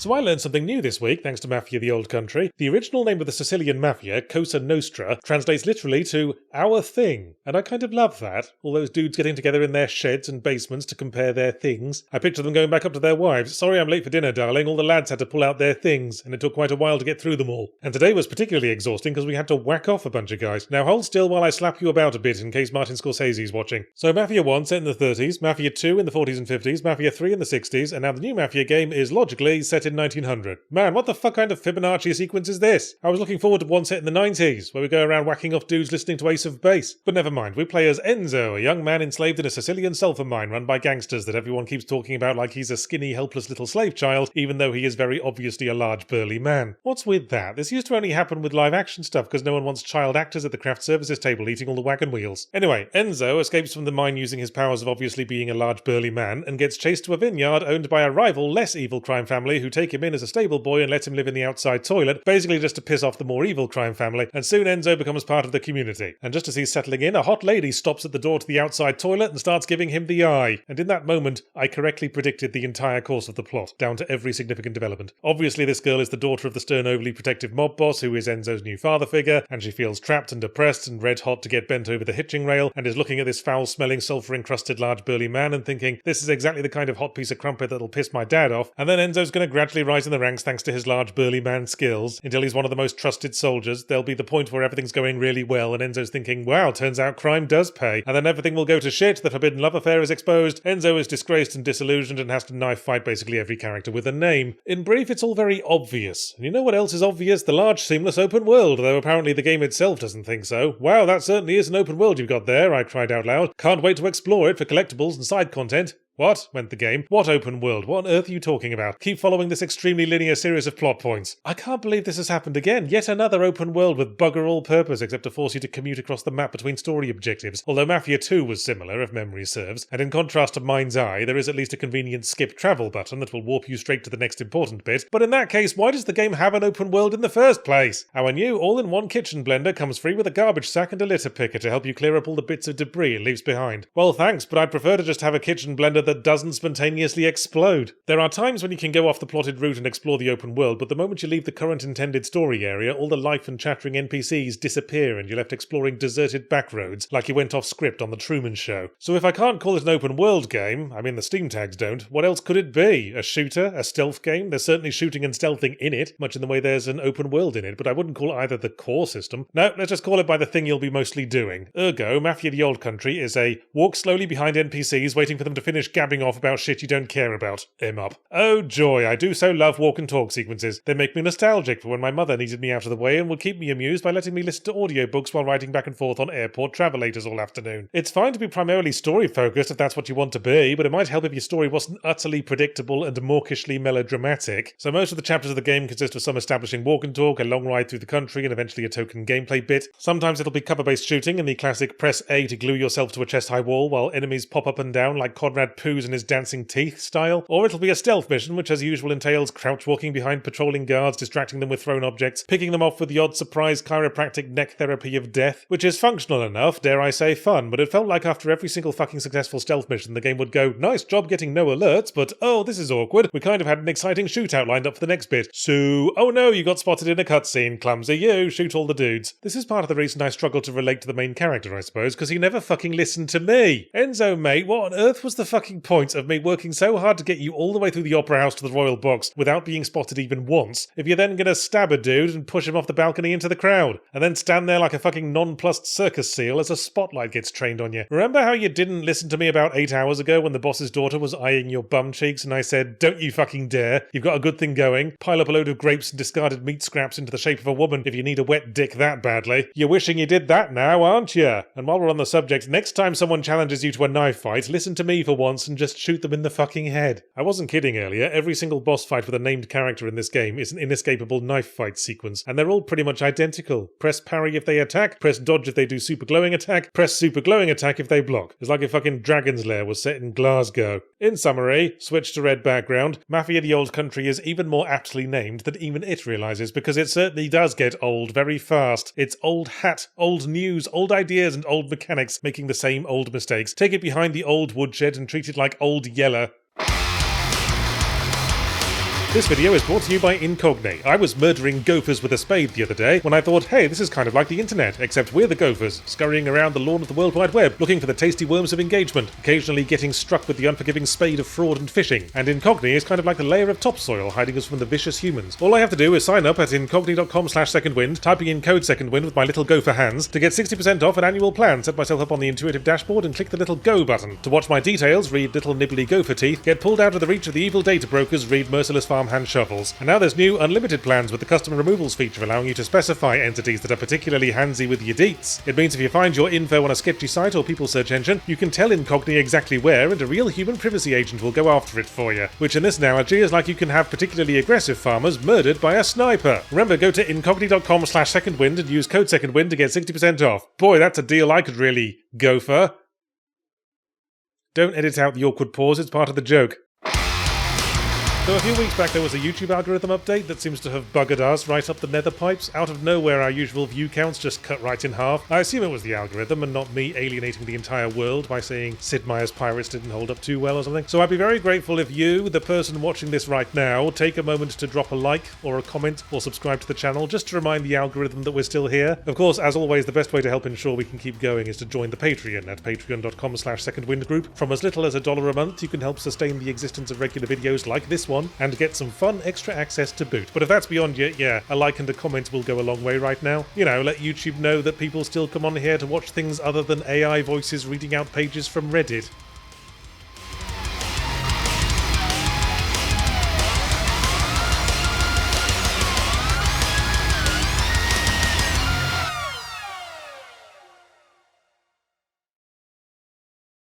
So I learned something new this week, thanks to Mafia the Old Country. The original name of the Sicilian Mafia, Cosa Nostra, translates literally to our thing. And I kind of love that. All those dudes getting together in their sheds and basements to compare their things. I picture them going back up to their wives. Sorry I'm late for dinner, darling. All the lads had to pull out their things, and it took quite a while to get through them all. And today was particularly exhausting because we had to whack off a bunch of guys. Now hold still while I slap you about a bit in case Martin Scorsese's watching. So Mafia 1 set in the 30s, Mafia 2 in the 40s and 50s, Mafia 3 in the 60s, and now the new Mafia game is logically set in 1900. Man, what the fuck kind of Fibonacci sequence is this? I was looking forward to one set in the 90s, where we go around whacking off dudes listening to Ace of Base. But never mind, we play as Enzo, a young man enslaved in a Sicilian sulfur mine run by gangsters that everyone keeps talking about like he's a skinny, helpless little slave child, even though he is very obviously a large, burly man. What's with that? This used to only happen with live action stuff because no one wants child actors at the craft services table eating all the wagon wheels. Anyway, Enzo escapes from the mine using his powers of obviously being a large, burly man and gets chased to a vineyard owned by a rival, less evil crime family who take him in as a stable boy and let him live in the outside toilet, basically just to piss off the more evil crime family, and soon Enzo becomes part of the community. And just as he's settling in, a hot lady stops at the door to the outside toilet and starts giving him the eye. And in that moment, I correctly predicted the entire course of the plot, down to every significant development. Obviously, this girl is the daughter of the stern, overly protective mob boss who is Enzo's new father figure, and she feels trapped and depressed and red hot to get bent over the hitching rail, and is looking at this foul-smelling, sulfur-encrusted large burly man and thinking, this is exactly the kind of hot piece of crumpet that'll piss my dad off. And then Enzo's going to gradually rise in the ranks thanks to his large burly man skills, until he's one of the most trusted soldiers. There'll be the point where everything's going really well and Enzo's thinking, wow, turns out crime does pay. And then everything will go to shit, the forbidden love affair is exposed, Enzo is disgraced and disillusioned and has to knife fight basically every character with a name. In brief, it's all very obvious. And you know what else is obvious? The large seamless open world, though apparently the game itself doesn't think so. Wow, that certainly is an open world you've got there, I cried out loud. Can't wait to explore it for collectibles and side content. What? Went the game. What open world? What on earth are you talking about? Keep following this extremely linear series of plot points. I can't believe this has happened again. Yet another open world with bugger all purpose except to force you to commute across the map between story objectives. Although Mafia 2 was similar, if memory serves. And in contrast to Mind's Eye, there is at least a convenient skip travel button that will warp you straight to the next important bit. But in that case, why does the game have an open world in the first place? Our new all-in-one kitchen blender comes free with a garbage sack and a litter picker to help you clear up all the bits of debris it leaves behind. Well, thanks, but I'd prefer to just have a kitchen blender that doesn't spontaneously explode. There are times when you can go off the plotted route and explore the open world, but the moment you leave the current intended story area, all the life and chattering NPCs disappear and you're left exploring deserted back roads like you went off script on The Truman Show. So if I can't call it an open world game, I mean the Steam tags don't, what else could it be? A shooter? A stealth game? There's certainly shooting and stealthing in it, much in the way there's an open world in it, but I wouldn't call either the core system. No, let's just call it by the thing you'll be mostly doing. Ergo, Mafia the Old Country is a walk slowly behind NPCs waiting for them to finish gabbing off about shit you don't care about. Up. Oh joy, I do so love walk and talk sequences. They make me nostalgic for when my mother needed me out of the way and would keep me amused by letting me listen to audiobooks while riding back and forth on airport travelators all afternoon. It's fine to be primarily story focused if that's what you want to be, but it might help if your story wasn't utterly predictable and mawkishly melodramatic. So most of the chapters of the game consist of some establishing walk and talk, a long ride through the country, and eventually a token gameplay bit. Sometimes it'll be cover-based shooting in the classic press A to glue yourself to a chest-high wall while enemies pop up and down like Conrad Poos and his dancing teeth style, or it'll be a stealth mission which as usual entails crouch walking behind patrolling guards, distracting them with thrown objects, picking them off with the odd surprise chiropractic neck therapy of death, which is functional enough, dare I say fun, but it felt like after every single fucking successful stealth mission the game would go, nice job getting no alerts, but oh this is awkward, we kind of had an exciting shootout lined up for the next bit, so oh no you got spotted in a cutscene, clumsy you, shoot all the dudes. This is part of the reason I struggle to relate to the main character I suppose, because he never fucking listened to me. Enzo mate, what on earth was the fucking point of me working so hard to get you all the way through the opera house to the royal box without being spotted even once, if you're then gonna stab a dude and push him off the balcony into the crowd, and then stand there like a fucking nonplussed circus seal as a spotlight gets trained on you? Remember how you didn't listen to me about 8 hours ago when the boss's daughter was eyeing your bum cheeks and I said, don't you fucking dare, you've got a good thing going, pile up a load of grapes and discarded meat scraps into the shape of a woman if you need a wet dick that badly. You're wishing you did that now, aren't you? And while we're on the subject, next time someone challenges you to a knife fight, listen to me for once and just shoot them in the fucking head. I wasn't kidding earlier, every single boss fight with a named character in this game is an inescapable knife fight sequence, and they're all pretty much identical. Press parry if they attack, press dodge if they do super glowing attack, press super glowing attack if they block. It's like if fucking Dragon's Lair was set in Glasgow. In summary, switch to red background, Mafia the Old Country is even more aptly named than even it realises, because it certainly does get old very fast. It's old hat, old news, old ideas and old mechanics making the same old mistakes. Take it behind the old woodshed and treat it like old Yeller. This video is brought to you by Incogni. I was murdering gophers with a spade the other day when I thought, hey, this is kind of like the internet, except we're the gophers, scurrying around the lawn of the World Wide Web, looking for the tasty worms of engagement, occasionally getting struck with the unforgiving spade of fraud and phishing. And Incogni is kind of like a layer of topsoil hiding us from the vicious humans. All I have to do is sign up at incogni.com/secondwind, typing in code secondwind with my little gopher hands, to get 60% off an annual plan, set myself up on the intuitive dashboard and click the little go button. To watch my details, read little nibbly gopher teeth, get pulled out of the reach of the evil data brokers, read merciless farmhand shovels. And now there's new unlimited plans with the custom removals feature, allowing you to specify entities that are particularly handsy with your deets. It means if you find your info on a sketchy site or people search engine, you can tell Incogni exactly where, and a real human privacy agent will go after it for you. Which in this analogy is like you can have particularly aggressive farmers murdered by a sniper. Remember, go to incogni.com/secondwind and use code secondwind to get 60% off. Boy, that's a deal I could really go for. Don't edit out the awkward pause, it's part of the joke. So a few weeks back there was a YouTube algorithm update that seems to have buggered us right up the nether pipes. Out of nowhere our usual view counts just cut right in half. I assume it was the algorithm and not me alienating the entire world by saying Sid Meier's Pirates didn't hold up too well or something. So I'd be very grateful if you, the person watching this right now, take a moment to drop a like or a comment or subscribe to the channel just to remind the algorithm that we're still here. Of course, as always, the best way to help ensure we can keep going is to join the Patreon at patreon.com/secondwind group. From as little as $1 a month, you can help sustain the existence of regular videos like this one, and get some fun extra access to boot. But if that's beyond you, yeah, a like and a comment will go a long way right now. You know, let YouTube know that people still come on here to watch things other than AI voices reading out pages from Reddit.